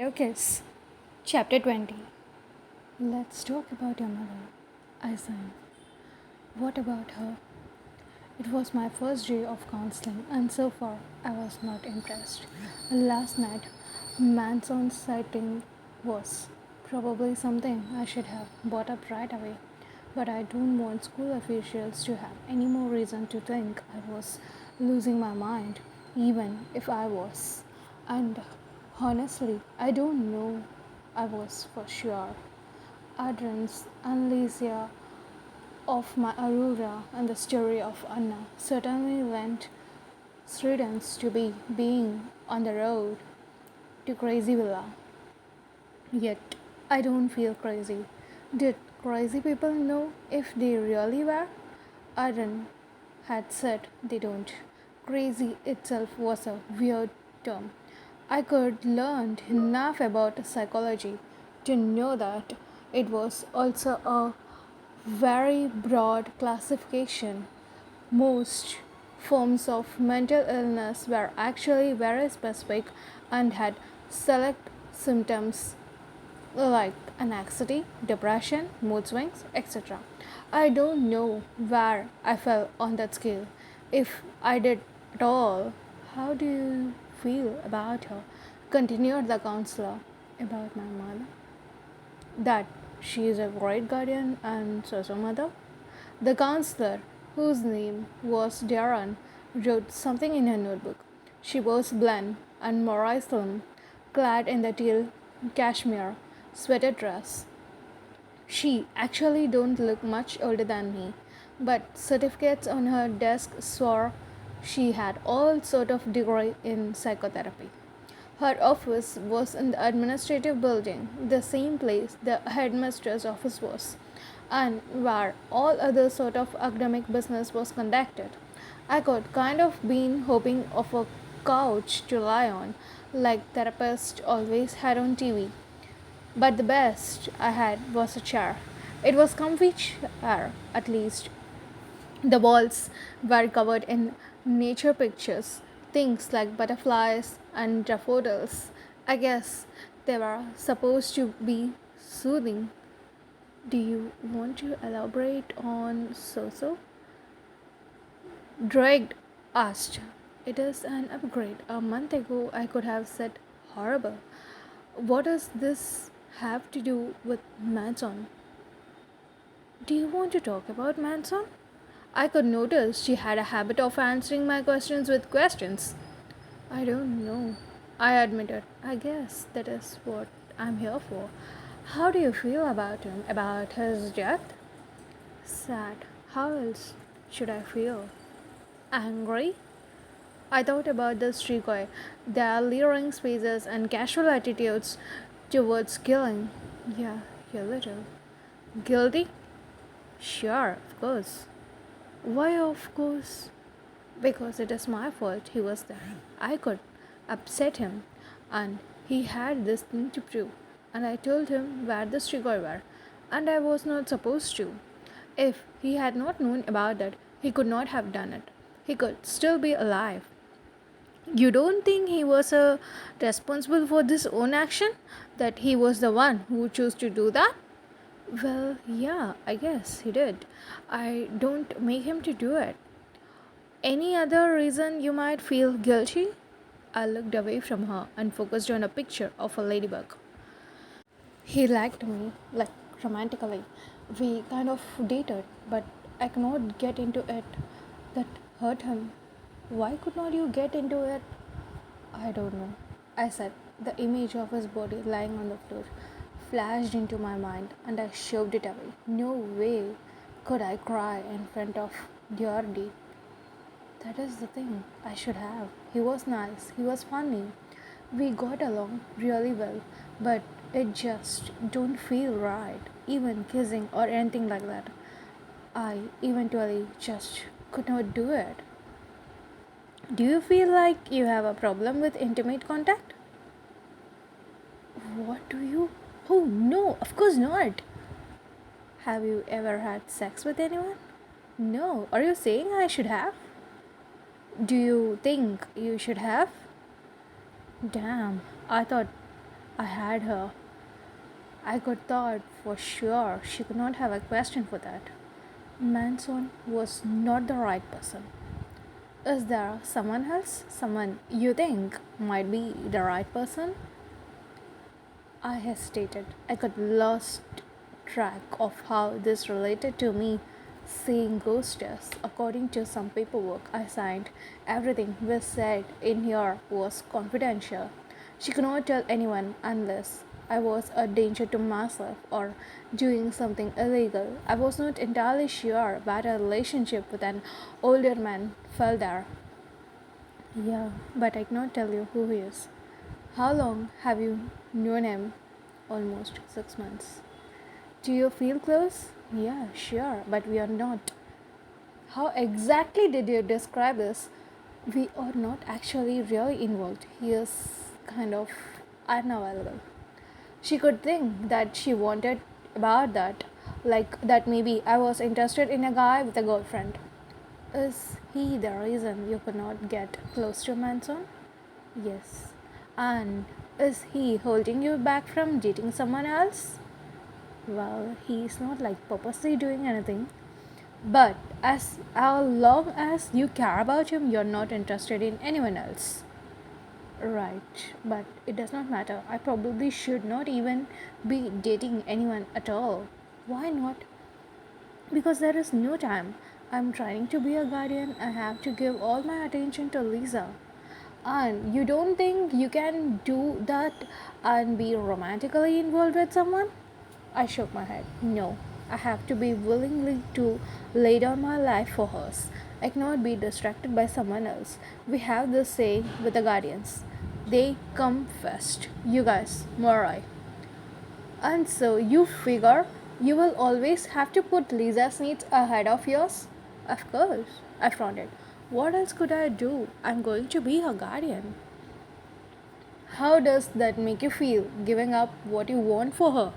Shadowkiss, Chapter 20. Let's talk about your mother. I sang. What about her? It was my first day of counseling, and so far I was not impressed. Last night, Manson's sighting was probably something I should have brought up right away, but I don't want school officials to have any more reason to think I was losing my mind, even if I was. And honestly, I don't know I was for sure. Adrian's Analysia of my Aurora and the story of Anna certainly lent credence to be being on the road to Crazy Villa. Yet I don't feel crazy. Did crazy people know if they really were? Adrian had said they don't. Crazy itself was a weird term. I could learn enough about psychology to know that it was also a very broad classification. Most forms of mental illness were actually very specific and had select symptoms like anxiety, depression, mood swings, etc. I don't know where I fell on that scale. If I did at all, how do you feel about her? Continued the counselor. About my mother? That she is a great guardian and social mother? The counselor, whose name was Darren, wrote something in her notebook. She was blonde and more slim, clad in the teal cashmere sweater dress. She actually don't look much older than me, but certificates on her desk swore she had all sort of degree in psychotherapy. Her office was in the administrative building, the same place the headmaster's office was, and where all other sort of academic business was conducted. I could kind of been hoping of a couch to lie on, like therapists always had on TV. But the best I had was a chair. It was comfy chair, at least. The walls were covered in nature pictures, things like butterflies and daffodils. I guess they were supposed to be soothing. Do you want to elaborate on so? Drake asked. It is an upgrade. A month ago I could have said horrible. What does this have to do with Manson? Do you want to talk about Manson? I could notice she had a habit of answering my questions with questions. I don't know, I admitted. I guess that is what I'm here for. How do you feel about him? About his death? Sad. How else should I feel? Angry? I thought about the Strigoi, their leering spaces and casual attitudes towards killing. Yeah, a little. Guilty? Sure, of course. Why, of course? Because it is my fault he was there. I could upset him, and he had this thing to prove. And I told him where the Strigoi were, and I was not supposed to. If he had not known about that, he could not have done it. He could still be alive. You don't think he was responsible for this own action? That he was the one who chose to do that? Well, yeah, I guess he did. I don't make him to do it. Any other reason you might feel guilty? I looked away from her and focused on a picture of a ladybug. He liked me, like romantically. We kind of dated, but I could not get into it. That hurt him. Why could not you get into it? I don't know. I said. The image of his body lying on the floor flashed into my mind and I shoved it away. No way could I cry in front of Jordi. That is the thing I should have. He was nice, he was funny. We got along really well, but it just don't feel right, even kissing or anything like that. I eventually just could not do it. Do you feel like you have a problem with intimate contact? What do you? Oh no, of course not. Have you ever had sex with anyone? No. Are you saying I should have? Do you think you should have? Damn, I thought I had her. I could thought for sure she could not have a question for that. Manson was not the right person. Is there someone else? Someone you think might be the right person? I hesitated. I got lost track of how this related to me seeing ghosts. According to some paperwork I signed, everything we said in here was confidential. She could not tell anyone unless I was a danger to myself or doing something illegal. I was not entirely sure but a relationship with an older man fell there. Yeah, but I cannot tell you who he is. How long have you known him? Almost 6 months. Do you feel close? Yeah, sure, but we are not. How exactly did you describe this? We are not actually really involved. He is kind of unavailable. She could think that she wanted about that, like that maybe I was interested in a guy with a girlfriend. Is he the reason you could not get close to Manson? Yes. And is he holding you back from dating someone else? Well, he's not like purposely doing anything. But as long as you care about him, you're not interested in anyone else. Right, but it does not matter. I probably should not even be dating anyone at all. Why not? Because there is no time. I'm trying to be a guardian. I have to give all my attention to Lisa. And you don't think you can do that and be romantically involved with someone? I shook my head. No, I have to be willingly to lay down my life for hers. I cannot be distracted by someone else. We have this saying with the guardians. They come first. You guys, Morai. And so you figure you will always have to put Lisa's needs ahead of yours? Of course, I frowned. What else could I do? I'm going to be her guardian. How does that make you feel, giving up what you want for her?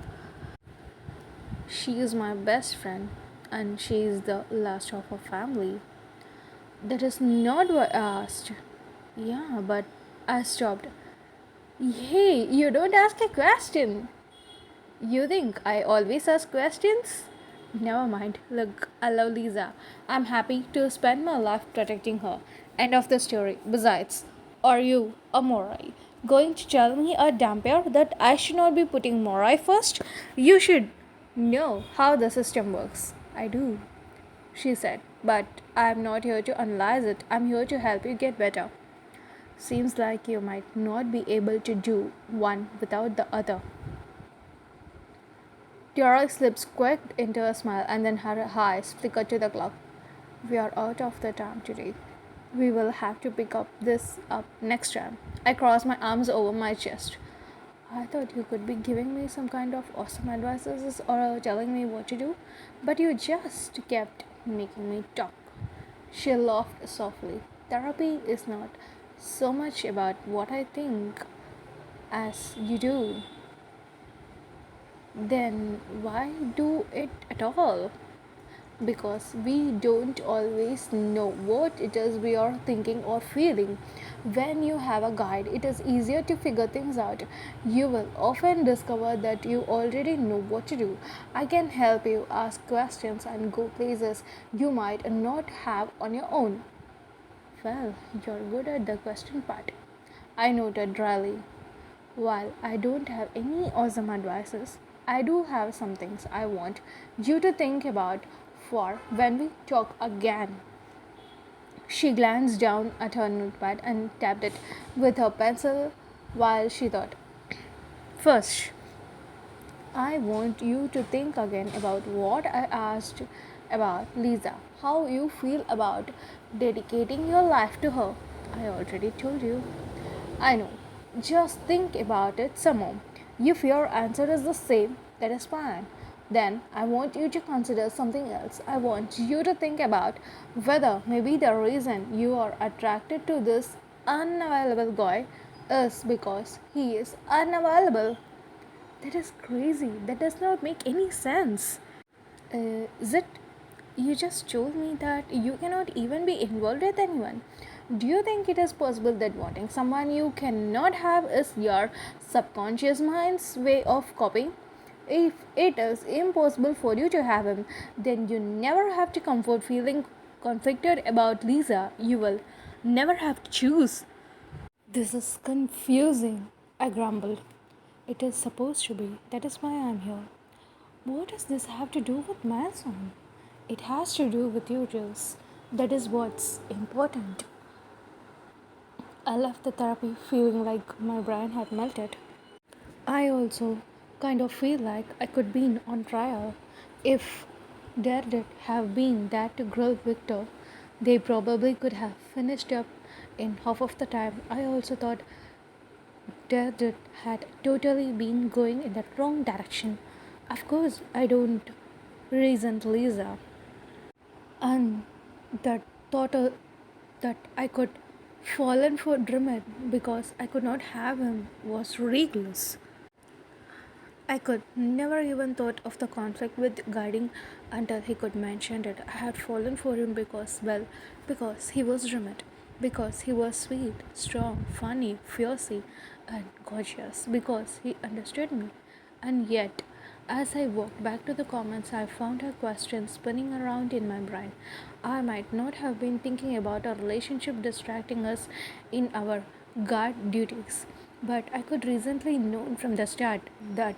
She is my best friend, and she is the last of her family. That is not what I asked. Yeah, but I stopped. Hey, you don't ask a question. You think I always ask questions? Never mind. Look, I love Lisa. I'm happy to spend my life protecting her. End of the story. Besides, are you, a Morai, going to tell me a damper that I should not be putting Morai first? You should know how the system works. I do, she said, but I'm not here to analyze it. I'm here to help you get better. Seems like you might not be able to do one without the other. Tiara's lips quirked into a smile and then her eyes flickered to the clock. We are out of the time today. We will have to pick up this up next time. I crossed my arms over my chest. I thought you could be giving me some kind of awesome advices or telling me what to do, but you just kept making me talk. She laughed softly. Therapy is not so much about what I think as you do. Then why do it at all? Because we don't always know what it is we are thinking or feeling. When you have a guide, it is easier to figure things out. You will often discover that you already know what to do. I can help you ask questions and go places you might not have on your own. Well, you're good at the question part, I noted dryly. While I don't have any awesome advices, I do have some things I want you to think about for when we talk again. She glanced down at her notepad and tapped it with her pencil while she thought. First, I want you to think again about what I asked about Lisa. How you feel about dedicating your life to her. I already told you. I know. Just think about it some more. If your answer is the same, that is fine. Then I want you to consider something else. I want you to think about whether maybe the reason you are attracted to this unavailable guy is because he is unavailable. That is crazy. That does not make any sense. Is it? You just told me that you cannot even be involved with anyone. Do you think it is possible that wanting someone you cannot have is your subconscious mind's way of coping? If it is impossible for you to have him, then you never have to comfort feeling conflicted about Lisa. You will never have to choose. This is confusing, I grumbled. It is supposed to be. That is why I am here. What does this have to do with Mason? It has to do with you, Jules. That is what's important. I left the therapy feeling like my brain had melted. I also kind of feel like I could be on trial. If there did have been that to grill Victor, they probably could have finished up in half of the time. I also thought Dad had totally been going in the wrong direction. Of course, I don't resent Lisa, and that thought that I could fallen for Drummond because I could not have him was ridiculous. I could never even thought of the conflict with guiding until he could mention it. I had fallen for him because he was Drummond, because he was sweet, strong, funny, fierce, and gorgeous, because he understood me. And yet, as I walked back to the comments, I found her question spinning around in my brain. I might not have been thinking about our relationship distracting us in our guard duties, but I could recently known from the start that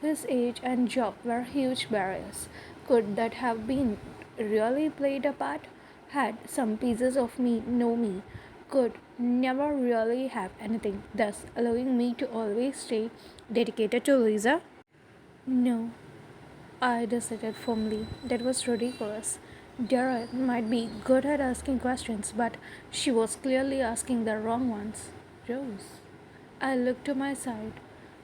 his age and job were huge barriers. Could that have been really played a part? Had some pieces of me know me, could never really have anything, thus allowing me to always stay dedicated to Lisa? No, I decided firmly. That was ridiculous. Dara might be good at asking questions, but she was clearly asking the wrong ones. Rose. I looked to my side,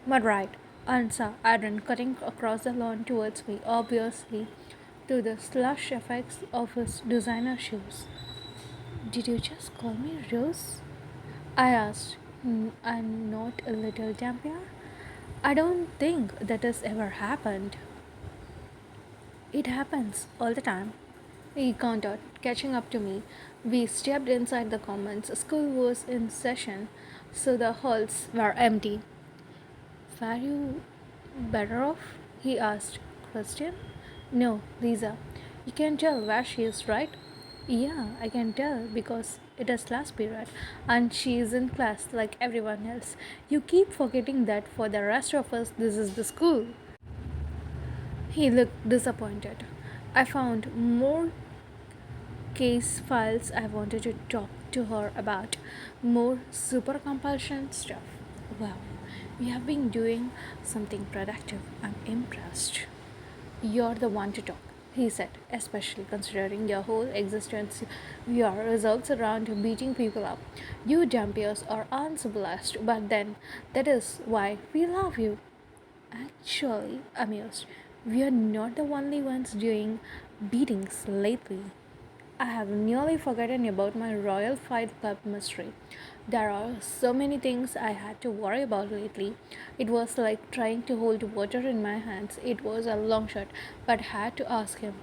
but right, and saw Aaron cutting across the lawn towards me, obviously, to the slush effects of his designer shoes. Did you just call me Rose? I asked, and not a little dampier. I don't think that has ever happened. It happens all the time. He countered, catching up to me. We stepped inside the commons. School was in session, so the halls were empty. Were you better off? He asked. Christian? No, Lisa. You can tell where she is, right? Yeah, I can tell because it is class period and she is in class like everyone else. You keep forgetting that for the rest of us, this is the school. He looked disappointed. I found more case files I wanted to talk to her about, more super compulsion stuff. Wow, we have been doing something productive. I'm impressed. You're the one to talk, he said, especially considering your whole existence, your results around beating people up. You Dampiers are uncivilized, but then that is why we love you. Actually, amused, we are not the only ones doing beatings lately. I have nearly forgotten about my Royal Fight Club mystery. There are so many things I had to worry about lately. It was like trying to hold water in my hands. It was a long shot, but had to ask him,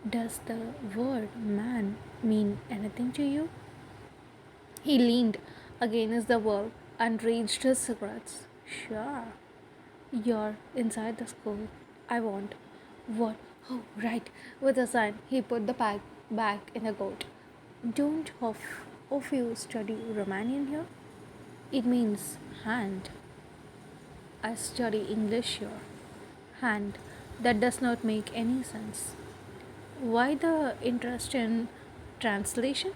does the word man mean anything to you? He leaned against the wall and reached his cigarettes. Sure. You're inside the school. I won't. What? Oh, right. With a sign, he put the pack back in the coat. Don't of you study Romanian here? It means hand. I study English here. Hand. That does not make any sense. Why the interest in translation?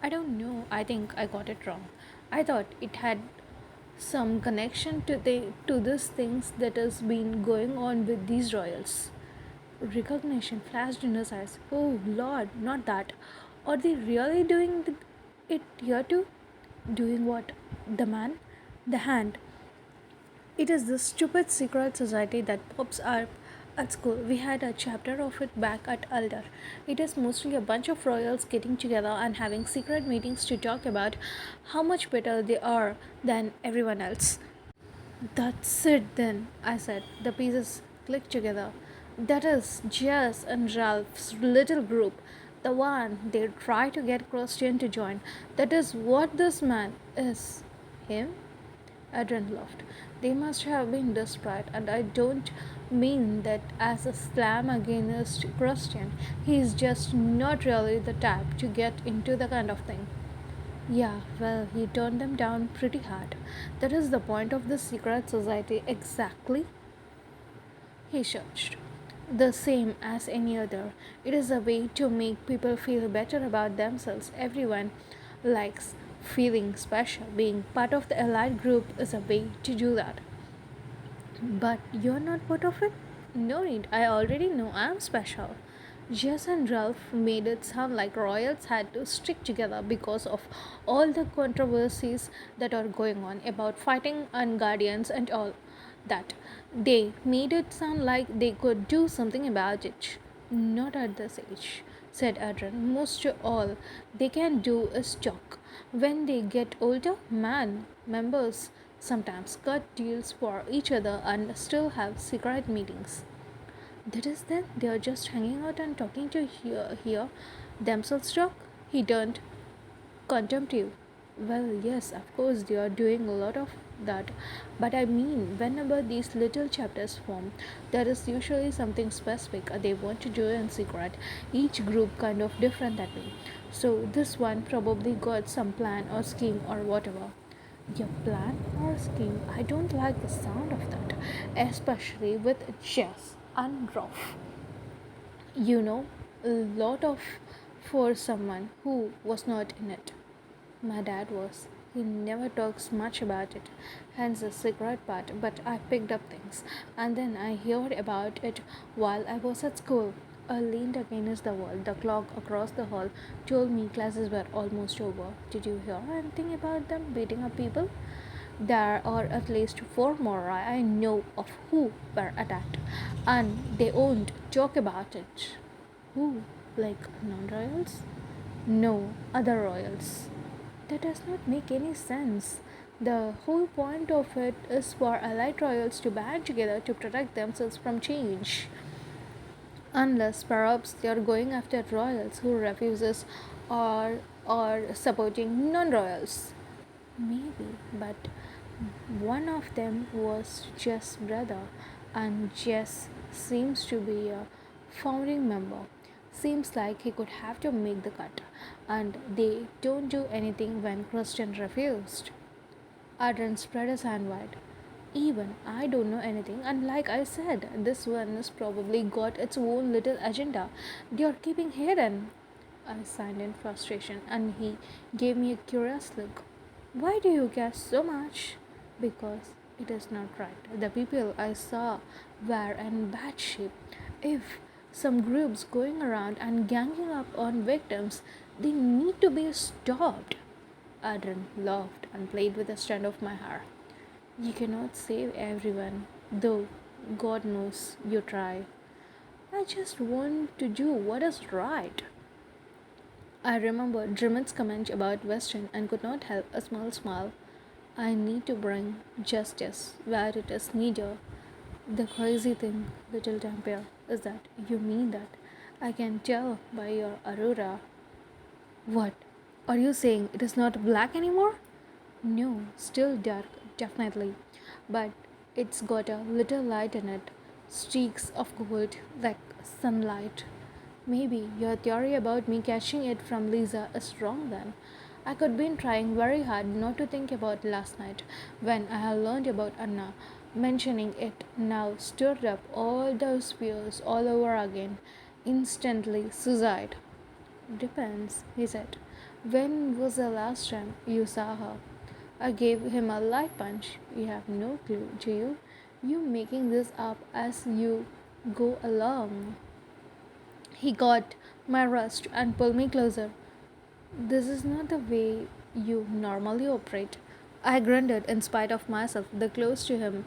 I don't know. I think I got it wrong. I thought it had some connection to these things that has been going on with these royals. Recognition flashed in his eyes. Oh Lord, not that. Are they really doing it here too? Doing what? The man? The hand. It is this stupid secret society that pops up at school. We had a chapter of it back at Alder. It is mostly a bunch of royals getting together and having secret meetings to talk about how much better they are than everyone else. That's it then, I said. The pieces clicked together. That is Jess and Ralph's little group. The one they try to get Christian to join. That is what this man is. Him? Adrian laughed. They must have been desperate, and I don't mean that as a slam against Christian. He is just not really the type to get into the kind of thing. Yeah, well, he turned them down pretty hard. That is the point of this secret society exactly. He searched. The same as any other. It is a way to make people feel better about themselves. Everyone likes feeling special. Being part of the elite group is a way to do that. But you're not part of it? No need. I already know I'm special. Jess and Ralph made it sound like royals had to stick together because of all the controversies that are going on about fighting and guardians and all that. They made it sound like they could do something about it. Not at this age, said Adrian. Most of all they can do is talk. When they get older, man, members sometimes cut deals for each other and still have secret meetings. That is then they are just hanging out and talking to hear themselves talk. He turned contemplative. Well, yes, of course, they are doing a lot of that. But I mean, whenever these little chapters form, there is usually something specific they want to do in secret. Each group kind of different that way. So this one probably got some plan or scheme or whatever. Your plan or scheme? I don't like the sound of that, especially with Jess and Rolf. You know, a lot of for someone who was not in it. My dad was. He never talks much about it, hence the cigarette part, but I picked up things. And then I heard about it while I was at school. I leaned against the wall. The clock across the hall told me classes were almost over. Did you hear anything about them beating up people? There are at least four more I know of who were attacked, and they won't talk about it. Who? Like non royals? No, other royals. That does not make any sense. The whole point of it is for allied royals to band together to protect themselves from change. Unless perhaps they are going after royals who refuses or supporting non-royals. Maybe, but one of them was Jess' brother, and Jess seems to be a founding member. Seems like he could have to make the cut, and they don't do anything when Christian refused. Adrian spread his hand wide. Even I don't know anything, and like I said, this one has probably got its own little agenda. They're keeping hidden. I signed in frustration, and he gave me a curious look. Why do you care so much? Because it is not right. The people I saw were in bad shape. If some groups going around and ganging up on victims, they need to be stopped. Adrian laughed and played with a strand of my hair. You cannot save everyone, though God knows you try. I just want to do what is right. I remembered Drummond's comment about Weston and could not help a small smile. I need to bring justice where it is needed. The crazy thing, little Dampier, is that you mean that. I can tell by your aurora. What? Are you saying it is not black anymore? No, still dark, definitely. But it's got a little light in it. Streaks of gold, like sunlight. Maybe your theory about me catching it from Lisa is wrong then. I could been trying very hard not to think about last night when I had learned about Anna. Mentioning it now stirred up all those fears all over again. Instantly suicide. Depends, he said. When was the last time you saw her? I gave him a light punch. You have no clue, do you? You making this up as you go along. He got my wrist and pulled me closer. This is not the way you normally operate. I grunted in spite of myself. The close to him,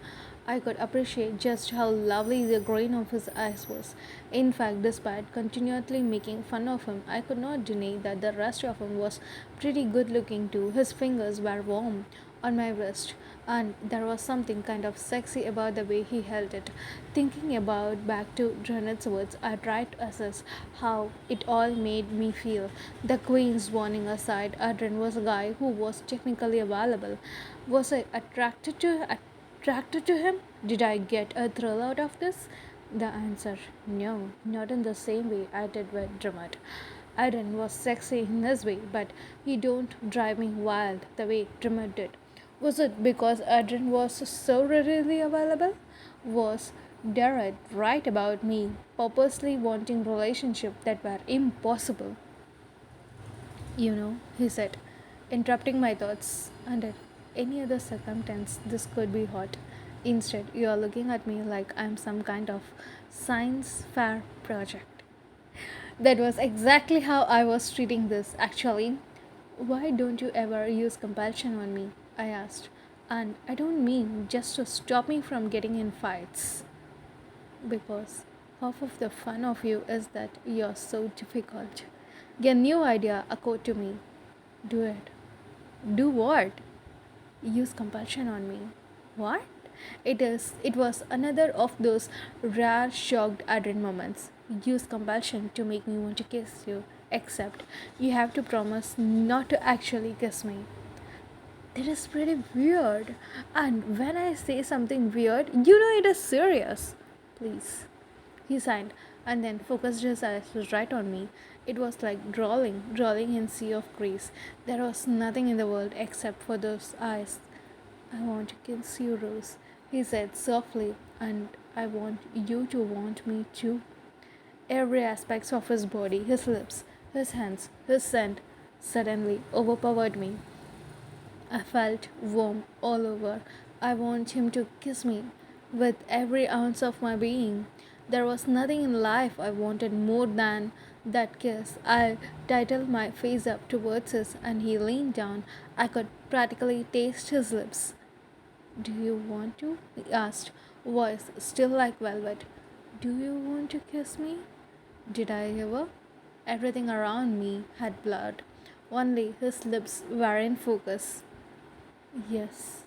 I could appreciate just how lovely the green of his eyes was. In fact, despite continually making fun of him, I could not deny that the rest of him was pretty good looking too. His fingers were warm, on my wrist, and there was something kind of sexy about the way he held it. Thinking about back to Janet's words, I tried to assess how it all made me feel. The Queen's warning aside, Adrian was a guy who was technically available. Was I attracted to him? Did I get a thrill out of this? The answer, no, not in the same way I did with Dermot. Aaron was sexy in his way, but he don't drive me wild the way Dermot did. Was it because Adrian was so readily available? Was Derek right about me purposely wanting relationships that were impossible? He said, interrupting my thoughts. Under any other circumstance, this could be hot. Instead, you are looking at me like I'm some kind of science fair project. That was exactly how I was treating this, actually. Why don't you ever use compulsion on me? I asked. And I don't mean just to stop me from getting in fights. Because half of the fun of you is that you're so difficult. A new idea occurred to me. Do it. Do what? Use compulsion on me. What? It was another of those rare shocked Adrian moments. Use compulsion to make me want to kiss you. Except you have to promise not to actually kiss me. That is pretty weird. And when I say something weird, you know it is serious. Please. He signed and then focused his eyes right on me. It was like drawing in sea of grace. There was nothing in the world except for those eyes. I want to kiss you, Rose, he said softly, and I want you to want me too. Every aspect of his body, his lips, his hands, his scent suddenly overpowered me. I felt warm all over. I want him to kiss me with every ounce of my being. There was nothing in life I wanted more than that kiss. I tilted my face up towards his and he leaned down. I could practically taste his lips. Do you want to? He asked, voice still like velvet. Do you want to kiss me? Did I ever? Everything around me had blurred. Only his lips were in focus. Yes,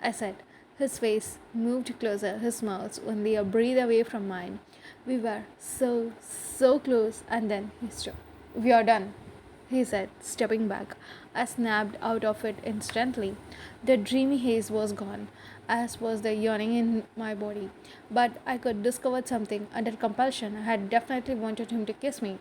I said. His face moved closer, his mouth only a breath away from mine. We were so close, and then he stopped. We are done, he said, stepping back. I snapped out of it instantly. The dreamy haze was gone, as was the yawning in my body. But I could discover something. Under compulsion, I had definitely wanted him to kiss me.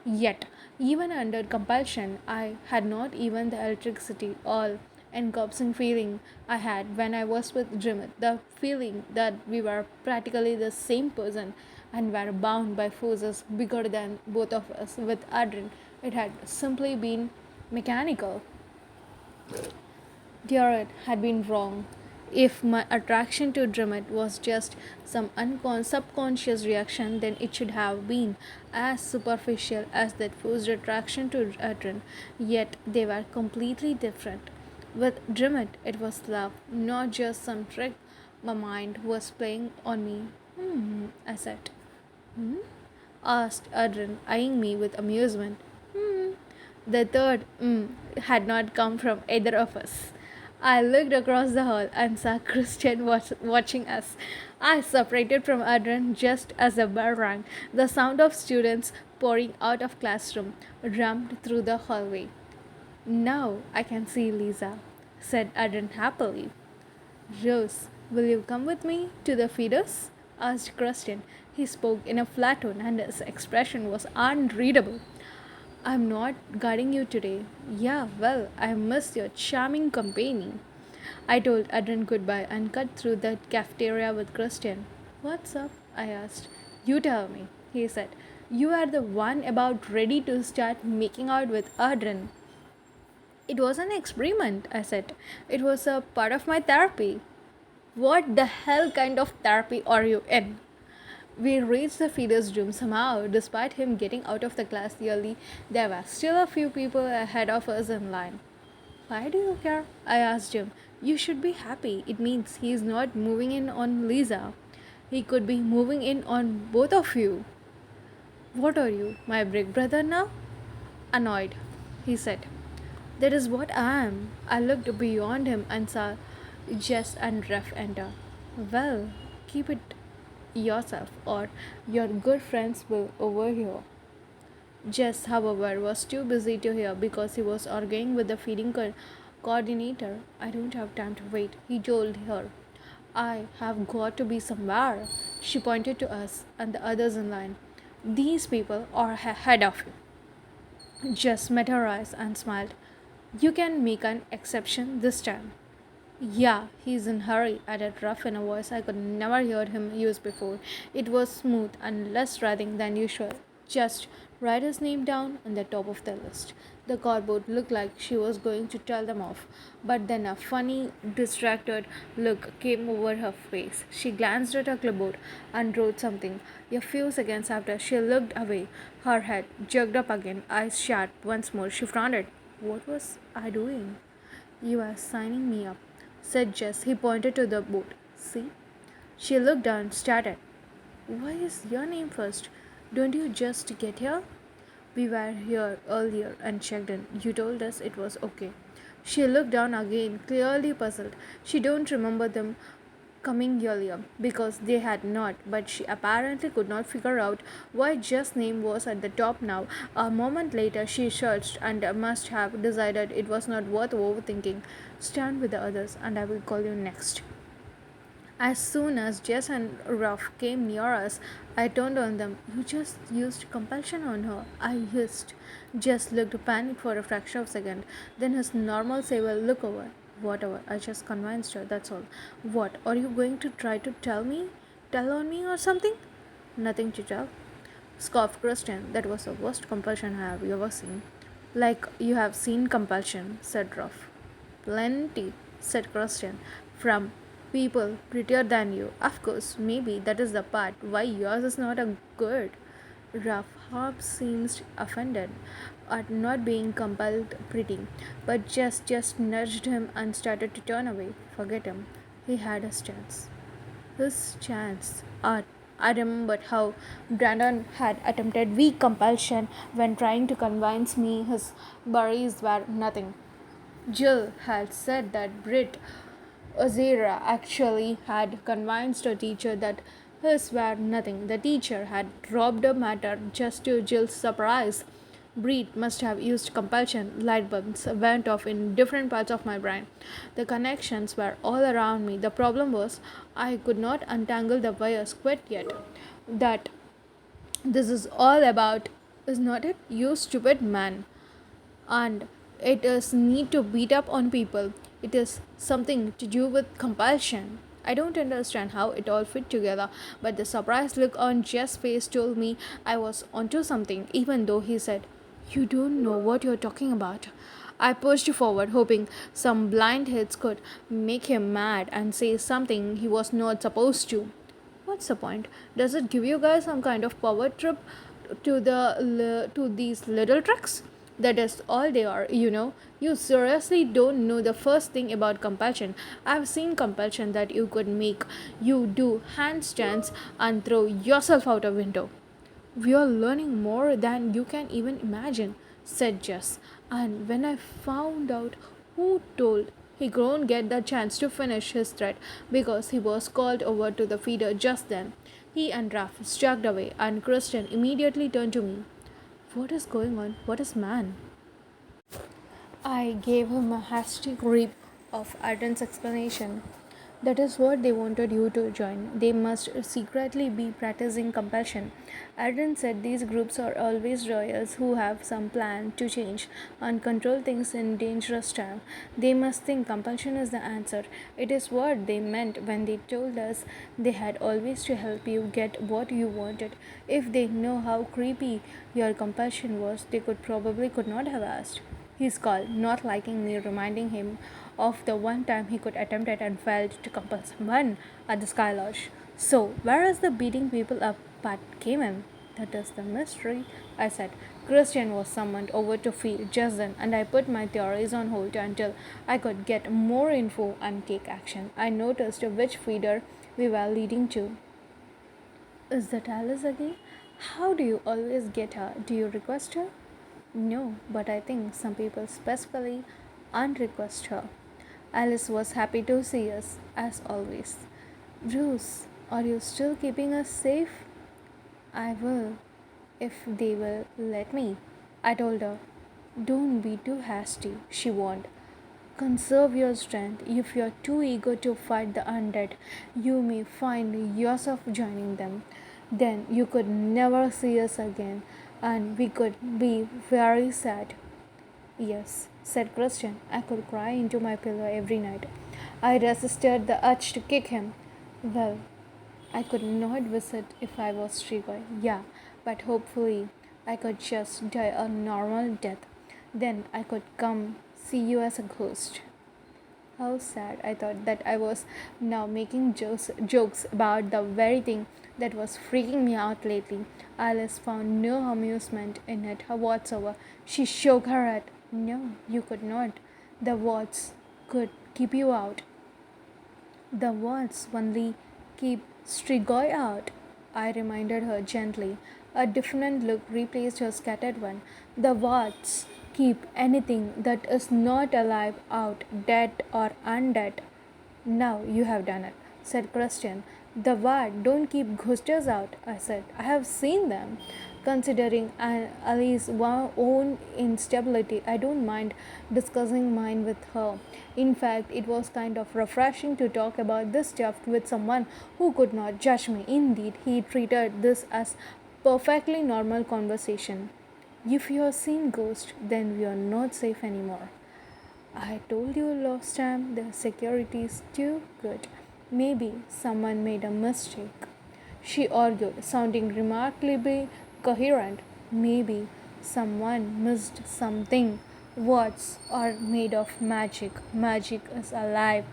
Yet, even under compulsion, I had not even the electricity, all encompassing feeling I had when I was with Jimmy. The feeling that we were practically the same person and were bound by forces bigger than both of us. With Adrian, it had simply been mechanical. Jared had been wrong. If my attraction to Drummond was just some subconscious reaction, then it should have been as superficial as that forced attraction to Adrian. Yet they were completely different. With Drummond, it was love, not just some trick my mind was playing on me. I said. Hmm? Asked Adrian, eyeing me with amusement. The third had not come from either of us. I looked across the hall and saw Christian watching us. I separated from Adrian just as the bell rang. The sound of students pouring out of classroom rumbled through the hallway. Now I can see Lisa, said Adrian happily. Rose, will you come with me to the feeders? Asked Christian. He spoke in a flat tone and his expression was unreadable. I'm not guarding you today. Yeah, well, I missed your charming company. I told Adrian goodbye and cut through the cafeteria with Christian. What's up? I asked. You tell me, he said. You are the one about ready to start making out with Adrian. It was an experiment, I said. It was a part of my therapy. What the hell kind of therapy are you in? We reached the feeder's room somehow. Despite him getting out of the class early, there were still a few people ahead of us in line. Why do you care? I asked him. You should be happy. It means he is not moving in on Lisa. He could be moving in on both of you. What are you, my big brother now? Annoyed, he said. That is what I am. I looked beyond him and saw Jess and Ref enter. Well, keep it yourself, or your good friends will overhear. Jess, however, was too busy to hear because he was arguing with the coordinator. I don't have time to wait, he told her. I have got to be somewhere. She pointed to us and the others in line. These people are ahead of you. Jess met her eyes and smiled. You can make an exception this time. Yeah, he's in hurry, added Ruff in a voice I could never hear him use before. It was smooth and less writhing than usual. Just write his name down on the top of the list. The cardboard looked like she was going to tell them off, but then a funny, distracted look came over her face. She glanced at her clipboard and wrote something. A few seconds after, she looked away. Her head jerked up again, eyes shut once more. She frowned. What was I doing? You are signing me up, said Jess. He pointed to the boat. See? She looked down, started. Why is your name first? Don't you just get here? We were here earlier and checked in. You told us it was okay. She looked down again, clearly puzzled. She don't remember them coming earlier because they had not, but she apparently could not figure out why Jess' name was at the top now. A moment later, she searched and must have decided it was not worth overthinking. Stand with the others, and I will call you next. As soon as Jess and Ruff came near us, I turned on them. You just used compulsion on her, I hissed. Jess looked panicked for a fraction of a second. Then his normal saver look over. Whatever, I just convinced her, that's all. What, are you going to try to tell me? Tell on me or something? Nothing to tell. Scoffed Christian. That was the worst compulsion I have ever seen. Like you have seen compulsion, said Ruff. Plenty, said Christian, from people prettier than you. Of course, maybe that is the part why yours is not a good. Rough Hobbs seemed offended at not being compelled pretty, but just nudged him and started to turn away. Forget him. He had his chance. His chance. I remembered how Brandon had attempted weak compulsion when trying to convince me his worries were nothing. Jill had said that Brit Ozera actually had convinced a teacher that his were nothing. The teacher had dropped the matter just to Jill's surprise. Brit must have used compulsion. Light bulbs went off in different parts of my brain. The connections were all around me. The problem was I could not untangle the wires quite yet. That this is all about, is not it? You stupid man. And it is need to beat up on people. It is something to do with compulsion. I don't understand how it all fit together, but the surprised look on Jeff's face told me I was onto something, even though he said, You don't know what you're talking about. I pushed forward, hoping some blind hits could make him mad and say something he was not supposed to. What's the point? Does it give you guys some kind of power trip to these little tricks? That is all they are. You seriously don't know the first thing about compulsion. I've seen compulsion that you could make you do handstands and throw yourself out a window. We are learning more than you can even imagine, said Jess. And when I found out who told, he couldn't get the chance to finish his threat because he was called over to the feeder just then. He and Raph struck away, and Kristen immediately turned to me. What is going on? What is man? I gave him a hasty grip of Arden's explanation. That is what they wanted you to join. They must secretly be practicing compassion. Arden said these groups are always royals who have some plan to change and control things in dangerous time. They must think compulsion is the answer. It is what they meant when they told us they had always to help you get what you wanted. If they know how creepy your compulsion was, they could not have asked. He scowled, not liking me reminding him of the one time he could attempt it and failed to compel someone at the Sky Lodge. So, where is the beating people up part came in? That is the mystery, I said. Christian was summoned over to feed just then, and I put my theories on hold until I could get more info and take action. I noticed which feeder we were leading to. Is that Alice again? How do you always get her? Do you request her? No, but I think some people specifically unrequest her. Alice was happy to see us, as always. Bruce, are you still keeping us safe? I will, if they will let me. I told her. Don't be too hasty, she warned. Conserve your strength. If you're too eager to fight the undead, you may find yourself joining them. Then you could never see us again, and we could be very sad. Yes, said Christian. I could cry into my pillow every night. I resisted the urge to kick him. Well, I could not visit if I was Strigoi. Yeah, but hopefully I could just die a normal death. Then I could come see you as a ghost. How sad. I thought that I was now making jokes about the very thing that was freaking me out lately. Alice found no amusement in it whatsoever. She shook her head. No, you could not. The wards could keep you out. The wards only keep Strigoi out, I reminded her gently. A different look replaced her scattered one. The wards keep anything that is not alive out, dead or undead. Now you have done it, said Christian. The ward don't keep ghosters out, I said. I have seen them. Considering Ali's own instability, I don't mind discussing mine with her. In fact, it was kind of refreshing to talk about this stuff with someone who could not judge me. Indeed, he treated this as perfectly normal conversation. If you have seen ghosts, then we are not safe anymore. I told you last time the security is too good. Maybe someone made a mistake. She argued, sounding remarkably coherent. Maybe someone missed something. Words are made of magic. Magic is alive.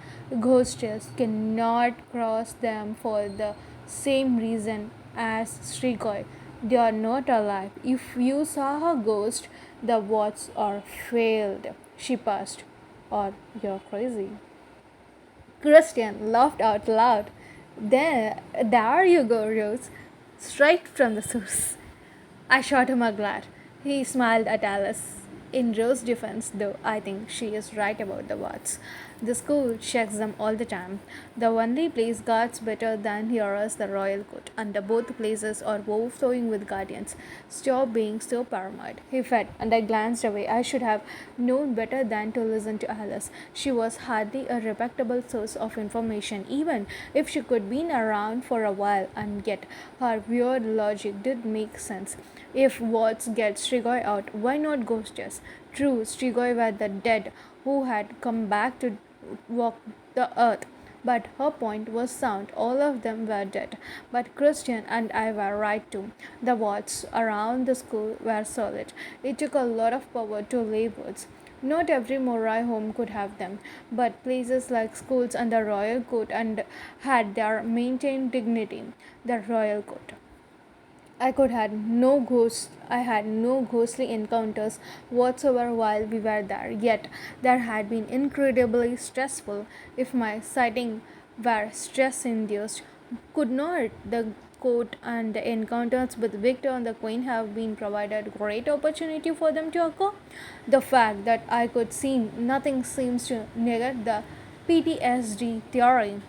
Ghosts cannot cross them for the same reason as Strigoi. They are not alive. If you saw a ghost, the words are failed. She paused. Or you're crazy. Christian laughed out loud. There you go, Rose. Straight from the source. I shot him a glare. He smiled at Alice. In Rose's defense, though, I think she is right about the wards. The school checks them all the time. The only place guards better than here is the Royal Court, and both places are overflowing with guardians. Stop being so paranoid. He fed, and I glanced away. I should have known better than to listen to Alice. She was hardly a respectable source of information, even if she could been around for a while, and yet her weird logic did make sense. If wards get Strigoi out, why not ghosts? True, Strigoi were the dead who had come back to walk the earth. But her point was sound. All of them were dead. But Christian and I were right too. The wards around the school were solid. It took a lot of power to lay wards. Not every Morai home could have them, but places like schools and the royal court and had their maintained dignity. The royal court. I had no ghostly encounters whatsoever while we were there, yet there had been incredibly stressful. If my sighting were stress induced, could not the court and the encounters with Victor and the Queen have been provided great opportunity for them to occur? The fact that I could see nothing seems to negate the PTSD theory.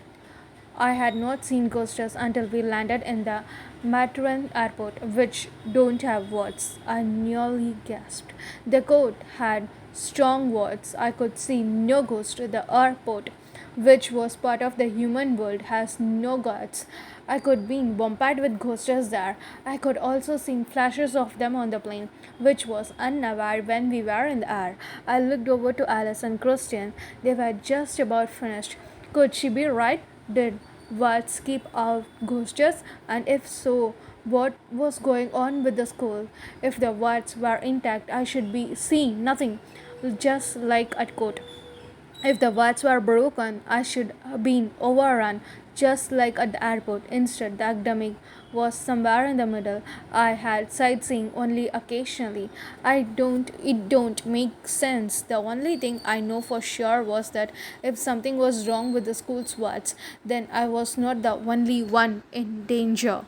I had not seen ghosts until we landed in the Matran airport, which don't have wards. I nearly gasped. The court had strong wards. I could see no ghost. The airport, which was part of the human world, has no guards. I could be bombarded with ghosts there. I could also see flashes of them on the plane, which was unaware when we were in the air. I looked over to Alice and Christian. They were just about finished. Could she be right? Did wards keep out ghosts? And if so, what was going on with the school? If the wards were intact, I should be seeing nothing, just like at court. If the wards were broken, I should have been overrun, just like at the airport. Instead, the academic was somewhere in the middle. I had sightseeing only occasionally. It don't make sense. The only thing I know for sure was that if something was wrong with the school's wards, then I was not the only one in danger.